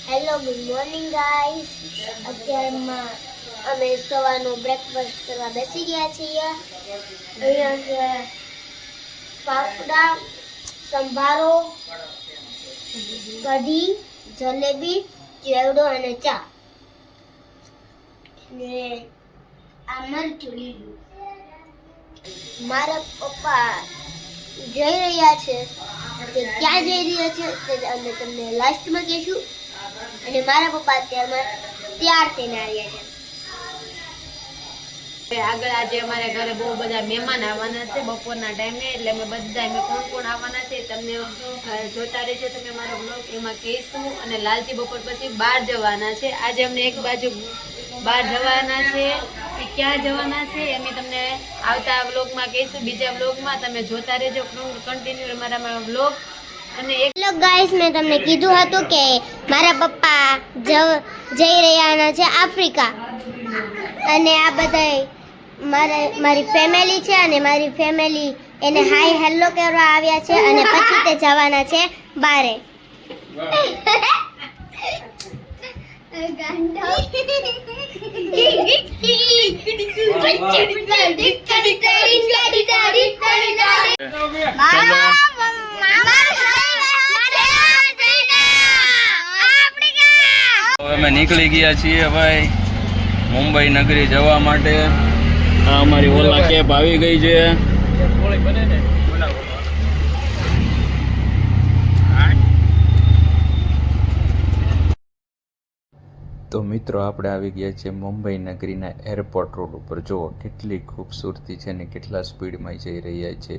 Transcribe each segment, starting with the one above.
Hello good morning guys. અત્યારમાં અમે સવારનું બ્રેકફાસ્ટ કરવા બેસી ગયા છીએ. અહીંયા છે ફાફડા, સંભારો, કઢી, જલેબી, ચેવડો અને ચા. ને આ મરચું લીધું. મારા પપ્પા જઈ રહ્યા છે, તે ક્યાં જઈ રહ્યા છે તે અમે તમને લાસ્ટમાં કહીશું. અને મારા પપ્પા અત્યારમાં તૈયાર થઈને આવ્યા છે. આગળ આજે અમારે ઘરે બહુ બધા મહેમાન આવવાના છે બપોરના ટાઈમે, એટલે અમે બધા કોણ આવવાના છે તમને જોતા રહેજો તમે મારો બ્લોગ, એમાં કહીશું. અને લાલજી બપોર પછી બહાર જવાના છે. આજે અમને એક બાજુ બહાર જવાના છે, ક્યાં જવાના છે અમે તમને આવતા બ્લોગમાં કહીશું. બીજા બ્લોગમાં તમે જોતા રહેજો કન્ટિન્યુ અમારા બ્લોગ. અને હેલો ગાઈસ, મેં તમને કીધું હતું કે મારા પપ્પા જઈ રહ્યા છે આફ્રિકા. અને આ બધા મારી ફેમિલી છે, અને મારી ફેમિલી એને હાય હેલો કરવા આવ્યા છે, અને પછી તે જવાના છે બારે. અમે નીકળી ગયા છીએ ભાઈ મુંબઈ નગરી જવા માટે. આ અમારી ઓલા કેબ આવી ગઈ છે. તો મિત્રો આપણે આવી ગયા છીએ મુંબઈ નગરીના એરપોર્ટ રોડ ઉપર. જુઓ કેટલી ખૂબસૂરતી છે ને કેટલા સ્પીડમાં જઈ રહ્યા છે.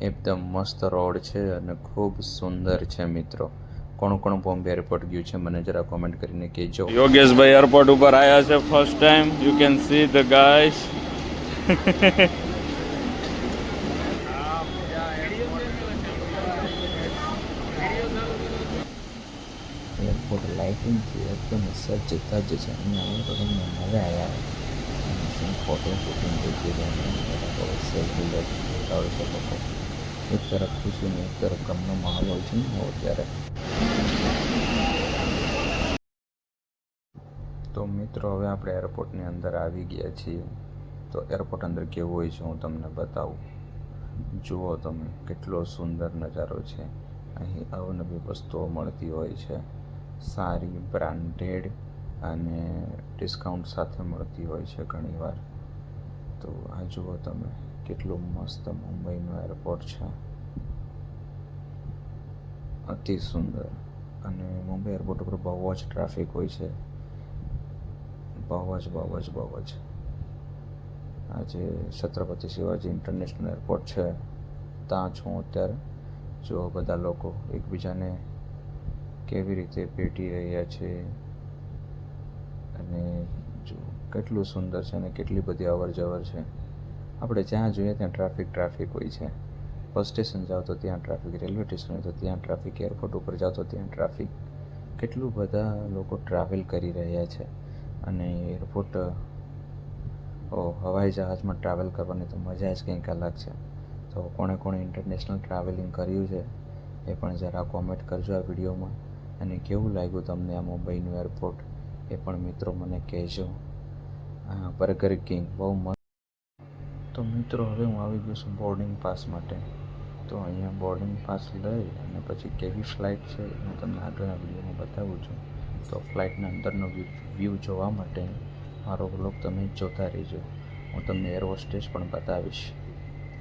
એકદમ મસ્ત રોડ છે અને ખૂબ સુંદર છે મિત્રો. કોણ કોણ બોમ્બે એરપોર્ટ ગયું છે મને જરા કોમેન્ટ કરીને કહેજો. યોગેશભાઈ એરપોર્ટ ઉપર આવ્યા છે first time. You can see the guys. Airport lighting છે એકદમ સજ્જ ધજ છે. અહીંયા તો તમને મજા આવ્યા શું ફોટો શૂટિંગ સેલ્ફી બતાવે છે લોકો. એક તરફ ખુશી ને એક તરફ ગમનો માહોલ હોય છે ને અત્યારે. તો મિત્રો હવે આપણે એરપોર્ટની અંદર આવી ગયા છીએ. તો એરપોર્ટ અંદર કેવું હોય છે હું તમને બતાવું. જુઓ તમે કેટલો સુંદર નજારો છે. અહીં અવનવી વસ્તુઓ મળતી હોય છે, સારી બ્રાન્ડેડ અને ડિસ્કાઉન્ટ સાથે મળતી હોય છે ઘણીવાર. તો આ જુઓ તમે કેટલું મસ્ત મુંબઈનું એરપોર્ટ છે, અતિ સુંદર. અને મુંબઈ એરપોર્ટ ઉપર બહુ જ ટ્રાફિક હોય છે, બહુ જ. આજે છત્રપતિ શિવાજી ઇન્ટરનેશનલ એરપોર્ટ છે, ત્યાં છું અત્યારે. જો બધા લોકો એકબીજાને કેવી રીતે ભેટી રહ્યા છે અને જો કેટલું સુંદર છે અને કેટલી બધી અવર જવર છે. આપણે જ્યાં જોઈએ ત્યાં ટ્રાફિક હોય છે. બસ સ્ટેશન જાઓ તો ત્યાં ટ્રાફિક, રેલવે સ્ટેશન હોય તો ત્યાં ટ્રાફિક, એરપોર્ટ ઉપર જાઓ તો ત્યાં ટ્રાફિક. કેટલું બધા લોકો ટ્રાવેલ કરી રહ્યા છે. અને એરપોર્ટ હવાઈ જહાજમાં ટ્રાવેલ કરવાની તો મજા જ કંઈક અલગ છે. તો કોણે ઇન્ટરનેશનલ ટ્રાવેલિંગ કર્યું છે એ પણ જરા કોમેન્ટ કરજો આ વિડીયોમાં. અને કેવું લાગ્યું તમને આ મુંબઈનું એરપોર્ટ એ પણ મિત્રો મને કહેજો. બર્ગર કિંગ બહુ મસ્ત. તો મિત્રો હવે હું આવી ગયો છું બોર્ડિંગ પાસ માટે. તો અહીંયા બોર્ડિંગ પાસ લઈ અને પછી કેવી ફ્લાઇટ છે હું તમને આગળના વિડીયોમાં બતાવું છું. તો ફ્લાઇટના અંદરનો વ્યૂ જોવા માટે મારો વ્લોગ તમે જોતા રહેજો. હું તમને એર હોસ્ટેસ પણ બતાવીશ.